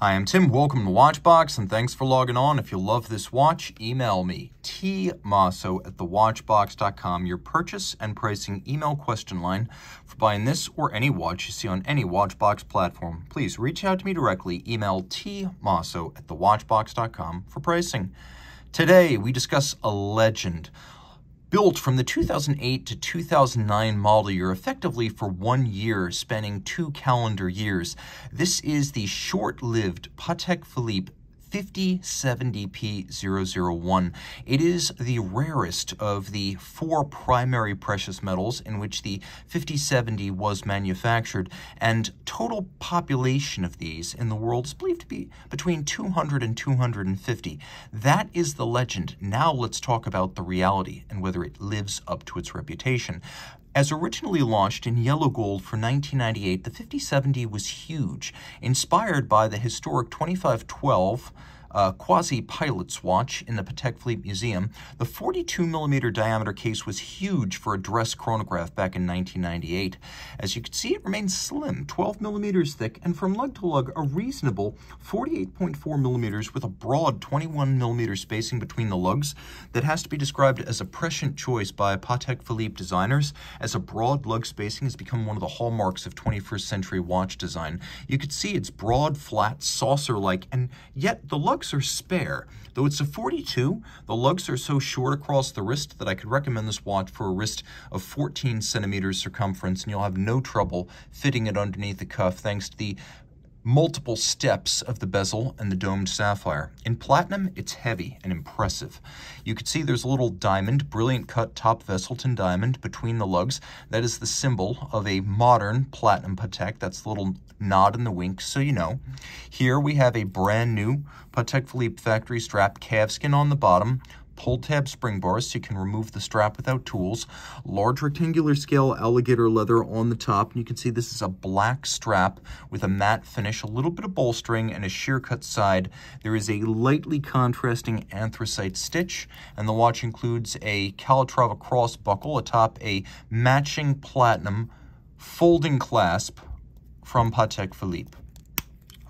Hi, I'm Tim. Welcome to Watchbox, and thanks for logging on. If you love this watch, email me, tmosso@thewatchbox.com, your purchase and pricing email question line for buying this or any watch you see on any Watchbox platform. Please reach out to me directly. Email tmosso@thewatchbox.com for pricing. Today, we discuss a legend built from the 2008 to 2009 model year, effectively for 1 year, spanning 2 calendar years. This is the short-lived Patek Philippe 5070P-001. It is the rarest of the 4 primary precious metals in which the 5070 was manufactured, and total population of these in the world is believed to be between 200 and 250. That is the legend. Now let's talk about the reality and whether it lives up to its reputation. As originally launched in yellow gold for 1998, the 5070 was huge, inspired by the historic 2512 quasi-pilot's watch in the Patek Philippe Museum. The 42mm diameter case was huge for a dress chronograph back in 1998. As you can see, it remains slim, 12mm thick, and from lug to lug, a reasonable 48.4mm with a broad 21mm spacing between the lugs that has to be described as a prescient choice by Patek Philippe designers, as a broad lug spacing has become one of the hallmarks of 21st century watch design. You could see it's broad, flat, saucer-like, and yet the lugs are spare. Though it's a 42, the lugs are so short across the wrist that I could recommend this watch for a wrist of 14 centimeters circumference, and you'll have no trouble fitting it underneath the cuff thanks to the multiple steps of the bezel and the domed sapphire. In platinum, it's heavy and impressive. You can see there's a little diamond, brilliant cut top Vesselton diamond between the lugs. That is the symbol of a modern platinum Patek. That's the little nod in the wink, so you know. Here we have a brand new Patek Philippe factory strap, calfskin on the bottom, pull tab spring bars so you can remove the strap without tools, large rectangular scale alligator leather on the top, and you can see this is a black strap with a matte finish, a little bit of bolstering, and a sheer cut side. There is a lightly contrasting anthracite stitch, and the watch includes a Calatrava cross buckle atop a matching platinum folding clasp from Patek Philippe.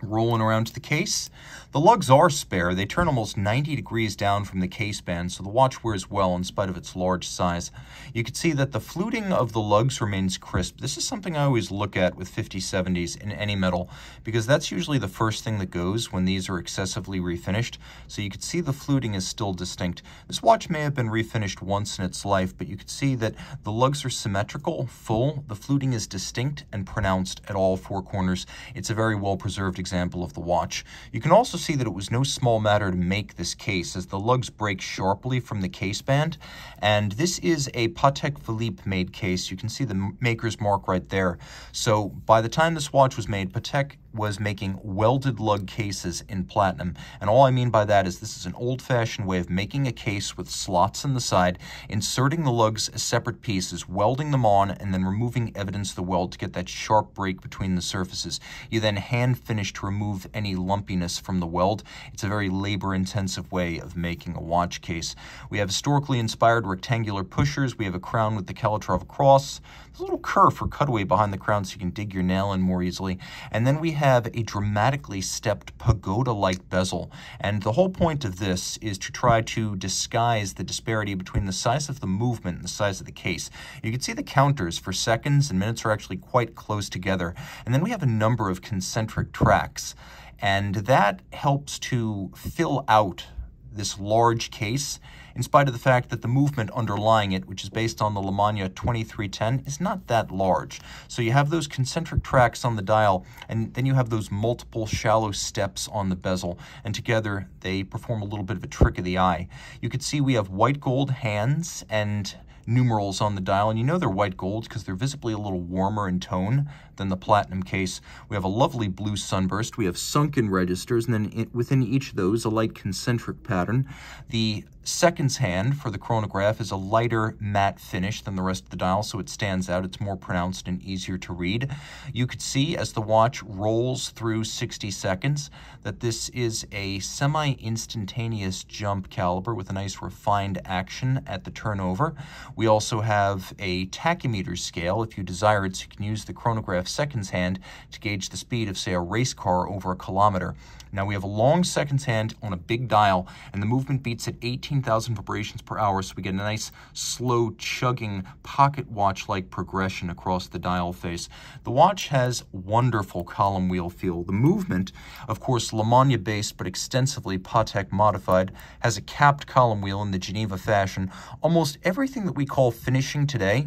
Rolling around to the case, the lugs are spare. They turn almost 90 degrees down from the case band, so the watch wears well in spite of its large size. You can see that the fluting of the lugs remains crisp. This is something I always look at with 5070s in any metal, because that's usually the first thing that goes when these are excessively refinished. So you can see the fluting is still distinct. This watch may have been refinished once in its life, but you can see that the lugs are symmetrical, full, the fluting is distinct and pronounced at all 4 corners. It's a very well-preserved example of the watch. You can also see that it was no small matter to make this case, as the lugs break sharply from the case band, and this is a Patek Philippe made case. You can see the maker's mark right there. So by the time this watch was made, Patek was making welded lug cases in platinum, and all I mean by that is this is an old-fashioned way of making a case with slots in the side, inserting the lugs as separate pieces, welding them on, and then removing evidence of the weld to get that sharp break between the surfaces. You then hand finish to remove any lumpiness from the weld. It's a very labor-intensive way of making a watch case. We have historically inspired rectangular pushers. We have a crown with the Calatrava cross. There's a little curve for cutaway behind the crown so you can dig your nail in more easily. And then we have a dramatically stepped pagoda-like bezel. And the whole point of this is to try to disguise the disparity between the size of the movement and the size of the case. You can see the counters for seconds and minutes are actually quite close together. And then we have a number of concentric tracks. And that helps to fill out this large case, in spite of the fact that the movement underlying it, which is based on the Lemania-2310, is not that large. So you have those concentric tracks on the dial, and then you have those multiple shallow steps on the bezel, and together they perform a little bit of a trick of the eye. You can see we have white gold hands and numerals on the dial, and you know they're white gold because they're visibly a little warmer in tone than the platinum case. We have a lovely blue sunburst. We have sunken registers, and then within each of those, a light concentric pattern. The seconds hand for the chronograph is a lighter matte finish than the rest of the dial, so it stands out. It's more pronounced and easier to read. You could see as the watch rolls through 60 seconds that this is a semi-instantaneous jump caliber with a nice refined action at the turnover. We also have a Tachymeter Scale, if you desire it, so you can use the chronograph seconds hand to gauge the speed of, say, a race car over a kilometer. Now we have a long seconds hand on a big dial, and the movement beats at 18,000 vibrations per hour, so we get a nice slow chugging pocket watch-like progression across the dial face. The watch has wonderful column wheel feel. The movement, of course, Lemania-based but extensively Patek modified, has a capped column wheel in the Geneva fashion. Almost everything that we call finishing today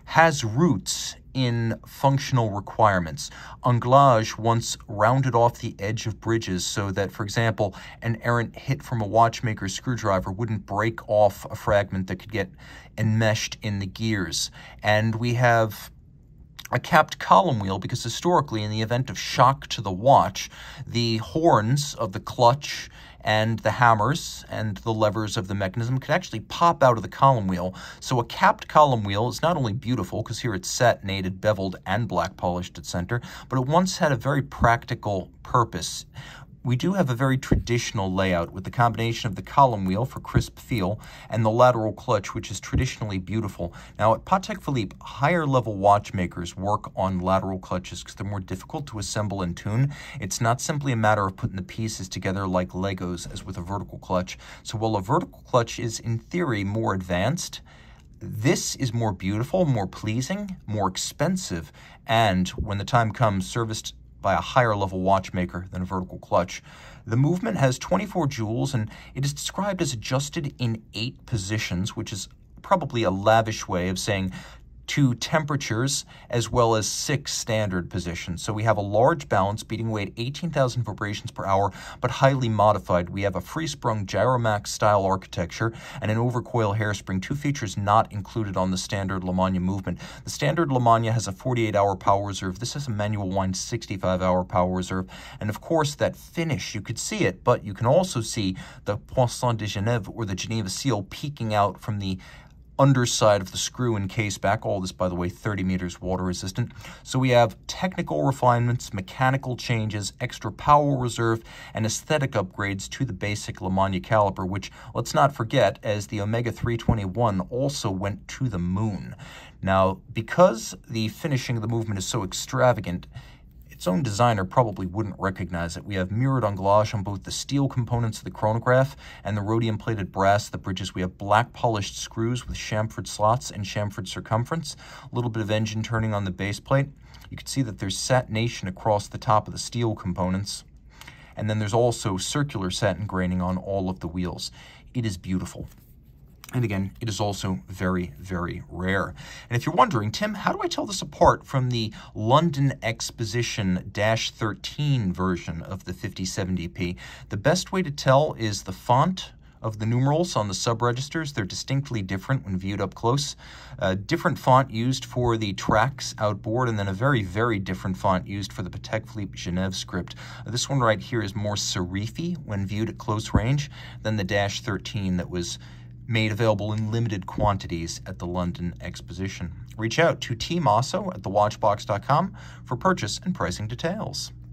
has roots in functional requirements. Anglage once rounded off the edge of bridges so that, for example, an errant hit from a watchmaker's screwdriver wouldn't break off a fragment that could get enmeshed in the gears. And we have a capped column wheel because historically, in the event of shock to the watch, the horns of the clutch and the hammers and the levers of the mechanism could actually pop out of the column wheel. So a capped column wheel is not only beautiful, because here it's satinated, beveled, and black polished at center, but it once had a very practical purpose. We do have a very traditional layout with the combination of the column wheel for crisp feel and the lateral clutch, which is traditionally beautiful. Now at Patek Philippe, higher level watchmakers work on lateral clutches because they're more difficult to assemble and tune. It's not simply a matter of putting the pieces together like Legos as with a vertical clutch. So while a vertical clutch is in theory more advanced, this is more beautiful, more pleasing, more expensive, and when the time comes, serviced by a higher level watchmaker than a vertical clutch. The movement has 24 joules, and it is described as adjusted in 8 positions, which is probably a lavish way of saying 2 temperatures as well as 6 standard positions. So we have a large balance beating away at 18,000 vibrations per hour, but highly modified. We have a free-sprung Gyromax style architecture and an overcoil hairspring, 2 features not included on the standard Lemania movement. The standard Lemania has a 48-hour power reserve. This has a manual wind 65-hour power reserve. And of course, that finish, you could see it, but you can also see the Poinçon de Genève, or the Geneva seal, peeking out from the underside of the screw and case back. All this, by the way, 30 meters water resistant. So we have technical refinements, mechanical changes, extra power reserve, and aesthetic upgrades to the basic Lemania caliper, which, let's not forget, as the Omega 321 also went to the moon. Now, because the finishing of the movement is so extravagant, its own designer probably wouldn't recognize it. We have mirrored anglage on both the steel components of the chronograph and the rhodium-plated brass of the bridges. We have black polished screws with chamfered slots and chamfered circumference. A little bit of engine turning on the base plate. You can see that there's satination across the top of the steel components. And then there's also circular satin graining on all of the wheels. It is beautiful. And again, it is also very, very rare. And if you're wondering, Tim, how do I tell this apart from the London Exposition -13 version of the 5070P? The best way to tell is the font of the numerals on the sub-registers. They're distinctly different when viewed up close. A different font used for the tracks outboard, and then a very, very different font used for the Patek Philippe Genève script. This one right here is more serify when viewed at close range than the -13 that was made available in limited quantities at the London Exposition. Reach out to Team Mosso at thewatchbox.com for purchase and pricing details.